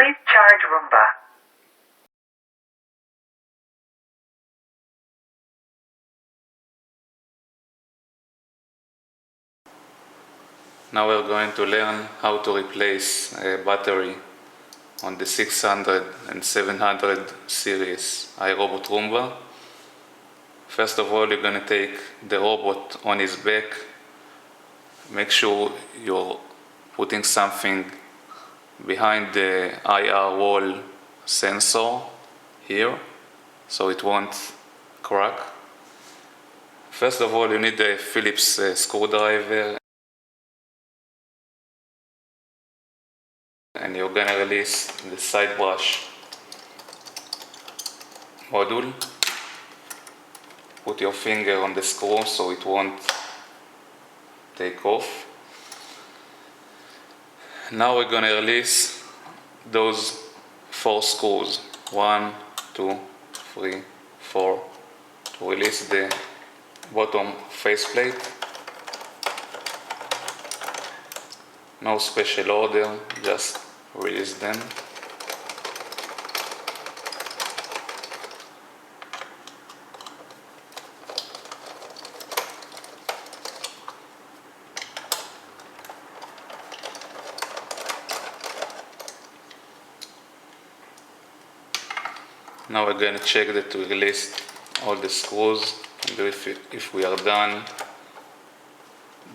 Please charge Roomba. Now we're going to learn how to replace a battery on the 600 and 700 series IRobot Roomba. First of all, you're going to take the robot on his back. Make sure you're putting something behind the IR wall sensor here so it won't crack. First of all, you need a Phillips screwdriver, and you're gonna release the side brush module. Put your finger on the screw so it won't take off. Now we're gonna release those 4 screws, 1, 2, 3, 4, to release the bottom faceplate. No special order, just release them. Now we're going to check that we released all the screws, and if we are done,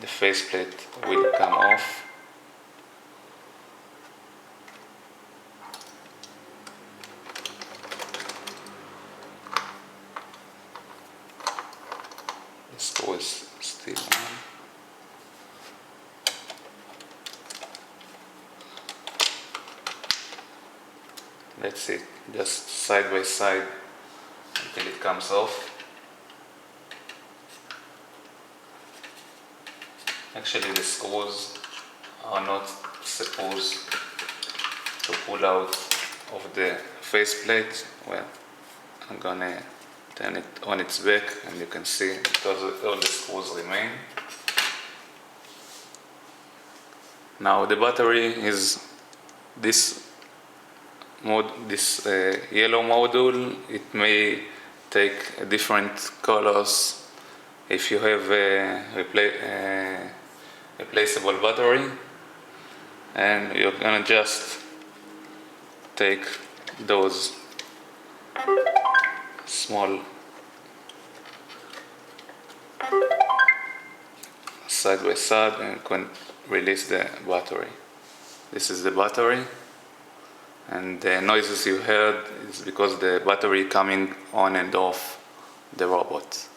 the faceplate will come off. The screw is still on. That's it, just side by side until it comes off. Actually, the screws are not supposed to pull out of the faceplate. Well, I'm gonna turn it on its back and you can see all the screws remain. Now the battery is this yellow module. It may take different colors if you have a replaceable battery, and you're gonna just take those small side by side and can release the battery. This is the battery, and the noises you heard is because the battery coming on and off the robot.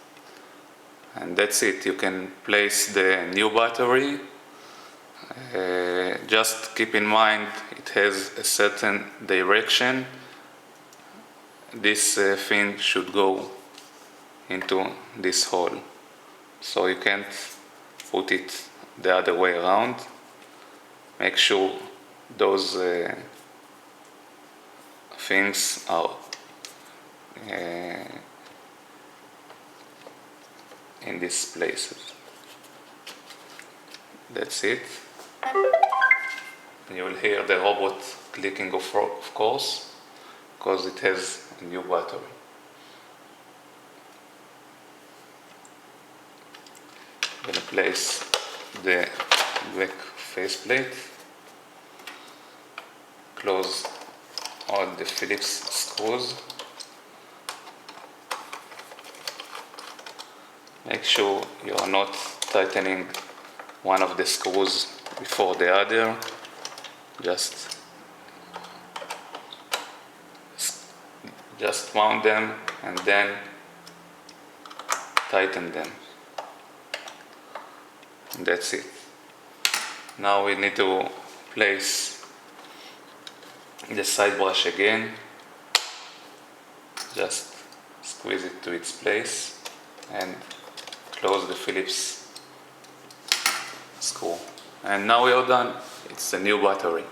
And that's it. You can place the new battery. Just keep in mind it has a certain direction. This thing should go into this hole, so you can't put it the other way around. Make sure those things are in these places. That's it. You will hear the robot clicking of course, because it has a new battery. I'm going to place the back faceplate, close all the Phillips screws. Make sure you are not tightening one of the screws before the other. Just mount them and then tighten them. And that's it. Now we need to place the side brush again. Just squeeze it to its place and close the Phillips screw. And now we are done. It's a new battery.